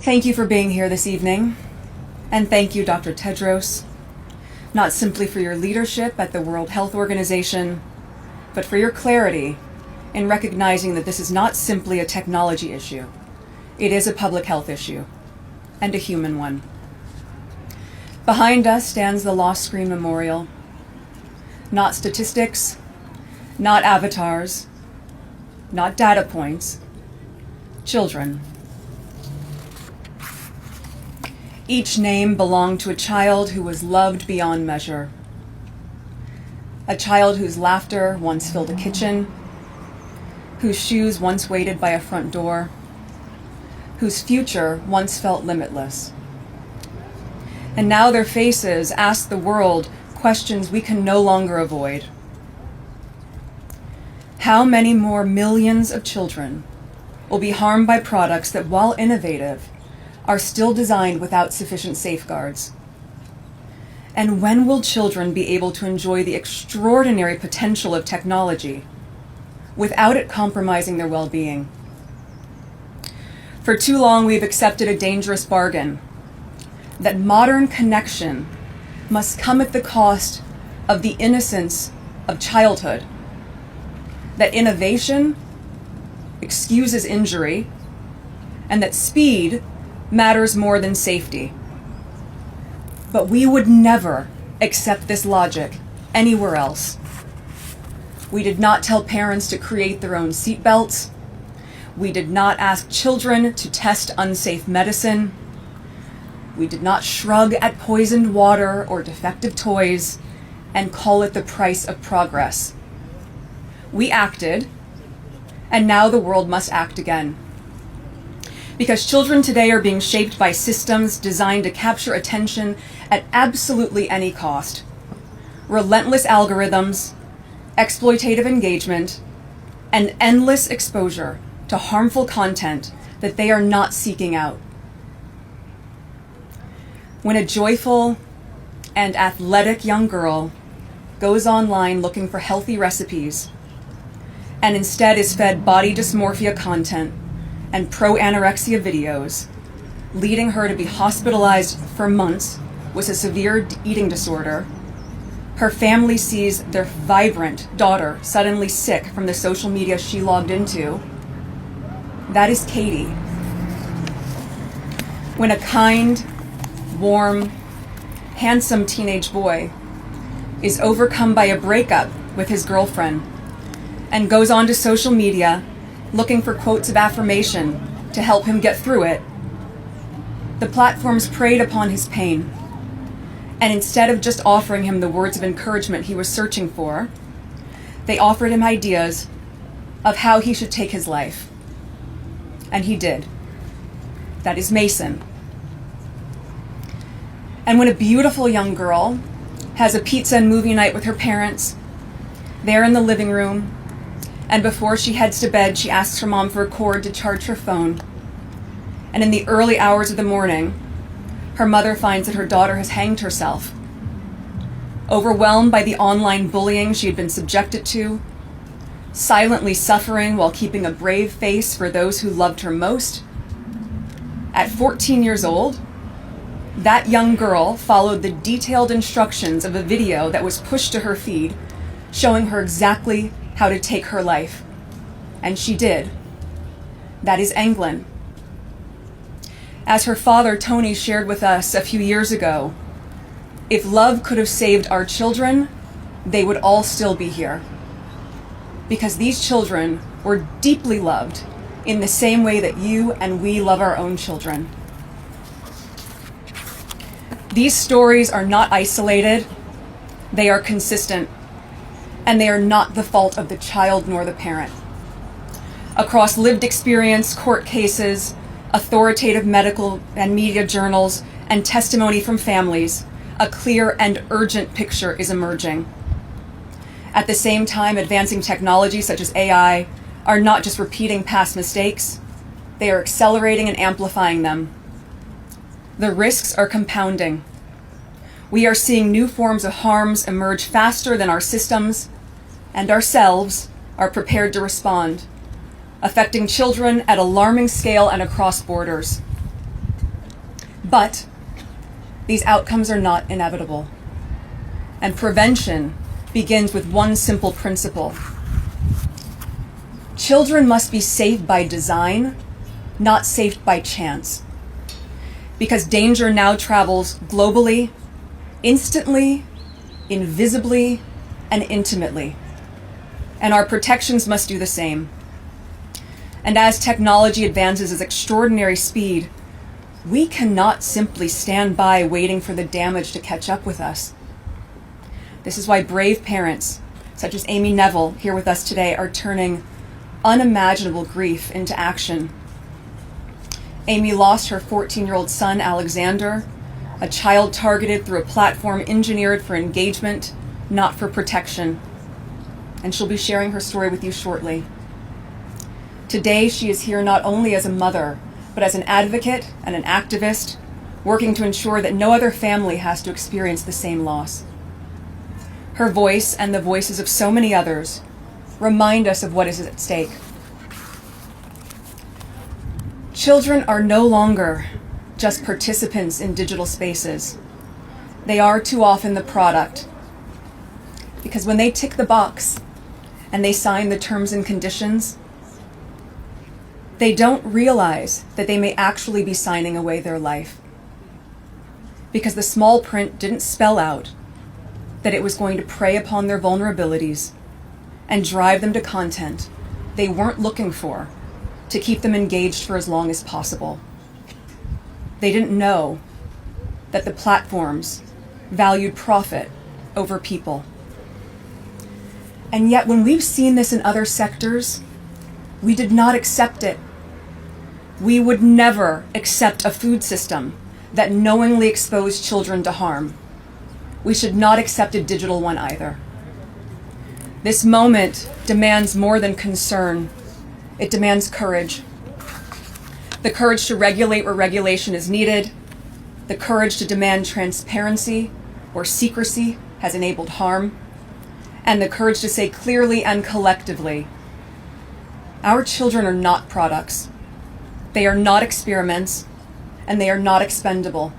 Thank you for being here this evening, and thank you, Dr. Tedros, not simply for your leadership at the World Health Organization, but for your clarity in recognizing that this is not simply a technology issue. It is a public health issue, and a human one. Behind us stands the Lost Screen Memorial. Not statistics, not avatars, not data points, children. Each name belonged to a child who was loved beyond measure. A child whose laughter once filled a kitchen, whose shoes once waited by a front door, whose future once felt limitless. And now their faces ask the world questions we can no longer avoid. How many more millions of children will be harmed by products that, while innovative, are still designed without sufficient safeguards? And when will children be able to enjoy the extraordinary potential of technology without it compromising their well-being? For too long, we've accepted a dangerous bargain that modern connection must come at the cost of the innocence of childhood, that innovation excuses injury, and that speed matters more than safety. But we would never accept this logic anywhere else. We did not tell parents to create their own seatbelts. We did not ask children to test unsafe medicine. We did not shrug at poisoned water or defective toys and call it the price of progress. We acted, and now the world must act again. Because children today are being shaped by systems designed to capture attention at absolutely any cost. Relentless algorithms, exploitative engagement, and endless exposure to harmful content that they are not seeking out. When a joyful and athletic young girl goes online looking for healthy recipes and instead is fed body dysmorphia content and pro-anorexia videos, leading her to be hospitalized for months with a severe eating disorder, her family sees their vibrant daughter suddenly sick from the social media she logged into. That is Katie. When a kind, warm, handsome teenage boy is overcome by a breakup with his girlfriend and goes onto social media looking for quotes of affirmation to help him get through it, the platforms preyed upon his pain. And instead of just offering him the words of encouragement he was searching for, they offered him ideas of how he should take his life. And he did. That is Mason. And when a beautiful young girl has a pizza and movie night with her parents, there in the living room, and before she heads to bed, she asks her mom for a cord to charge her phone. And in the early hours of the morning, her mother finds that her daughter has hanged herself. Overwhelmed by the online bullying she had been subjected to, silently suffering while keeping a brave face for those who loved her most, at 14 years old, that young girl followed the detailed instructions of a video that was pushed to her feed, showing her exactly how to take her life. And she did. That is England. As her father, Tony, shared with us a few years ago, if love could have saved our children, they would all still be here. Because these children were deeply loved in the same way that you and we love our own children. These stories are not isolated, they are consistent, and they are not the fault of the child nor the parent. Across lived experience, court cases, authoritative medical and media journals, and testimony from families, a clear and urgent picture is emerging. At the same time, advancing technologies such as AI are not just repeating past mistakes, they are accelerating and amplifying them. The risks are compounding. We are seeing new forms of harms emerge faster than our systems and ourselves are prepared to respond, affecting children at alarming scale and across borders. But these outcomes are not inevitable. And prevention begins with one simple principle. Children must be saved by design, not saved by chance. Because danger now travels globally, instantly, invisibly, and intimately. And our protections must do the same. And as technology advances at extraordinary speed, we cannot simply stand by waiting for the damage to catch up with us. This is why brave parents, such as Amy Neville, here with us today, are turning unimaginable grief into action. Amy lost her 14-year-old son, Alexander, a child targeted through a platform engineered for engagement, not for protection. And she'll be sharing her story with you shortly. Today, she is here not only as a mother, but as an advocate and an activist, working to ensure that no other family has to experience the same loss. Her voice and the voices of so many others remind us of what is at stake. Children are no longer just participants in digital spaces. They are too often the product. Because when they tick the box and they sign the terms and conditions, they don't realize that they may actually be signing away their life. Because the small print didn't spell out that it was going to prey upon their vulnerabilities and drive them to content they weren't looking for to keep them engaged for as long as possible. They didn't know that the platforms valued profit over people. And yet when we've seen this in other sectors, we did not accept it. We would never accept a food system that knowingly exposed children to harm. We should not accept a digital one either. This moment demands more than concern. It demands courage. The courage to regulate where regulation is needed, the courage to demand transparency where secrecy has enabled harm, and the courage to say clearly and collectively, our children are not products. They are not experiments, and they are not expendable.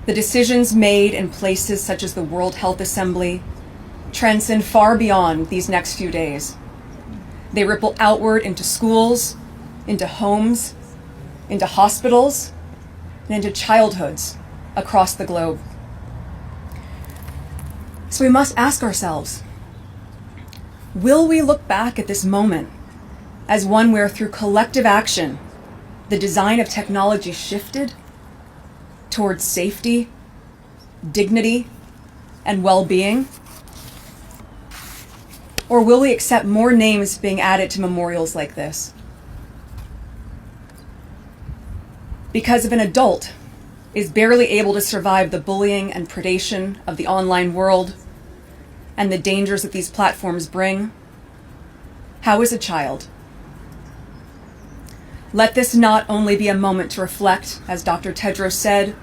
The decisions made in places such as the World Health Assembly transcend far beyond these next few days. They ripple outward into schools, into homes, into hospitals, and into childhoods across the globe. So we must ask ourselves, will we look back at this moment as one where through collective action, the design of technology shifted towards safety, dignity, and well-being? Or will we accept more names being added to memorials like this? Because if an adult is barely able to survive the bullying and predation of the online world and the dangers that these platforms bring, how is a child? Let this not only be a moment to reflect, as Dr. Tedros said,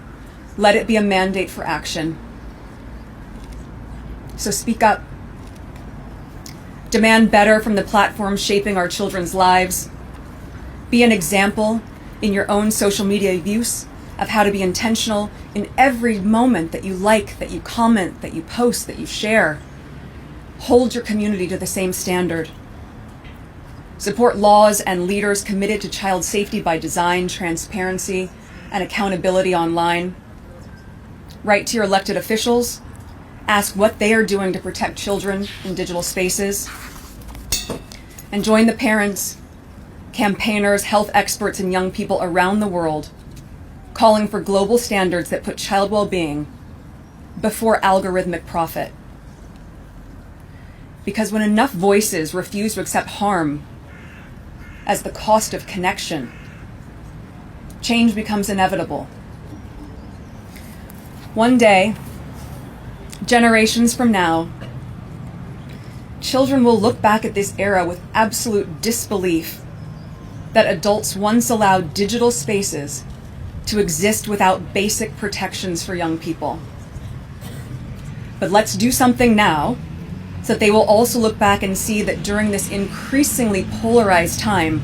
let it be a mandate for action. So speak up. Demand better from the platforms shaping our children's lives. Be an example in your own social media use of how to be intentional in every moment that you like, that you comment, that you post, that you share. Hold your community to the same standard. Support laws and leaders committed to child safety by design, transparency, and accountability online. Write to your elected officials. Ask what they are doing to protect children in digital spaces. And join the parents, campaigners, health experts, and young people around the world calling for global standards that put child well-being before algorithmic profit. Because when enough voices refuse to accept harm as the cost of connection, change becomes inevitable. One day, generations from now, children will look back at this era with absolute disbelief that adults once allowed digital spaces to exist without basic protections for young people. But let's do something now so that they will also look back and see that during this increasingly polarized time,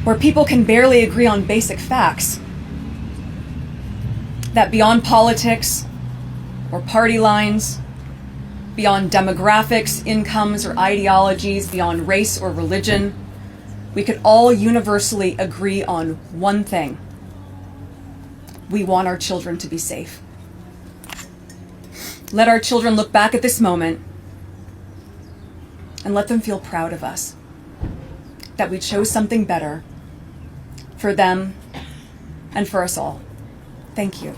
where people can barely agree on basic facts, that beyond politics or party lines, beyond demographics, incomes, or ideologies, beyond race or religion, we could all universally agree on one thing. We want our children to be safe. Let our children look back at this moment and let them feel proud of us, that we chose something better for them and for us all. Thank you.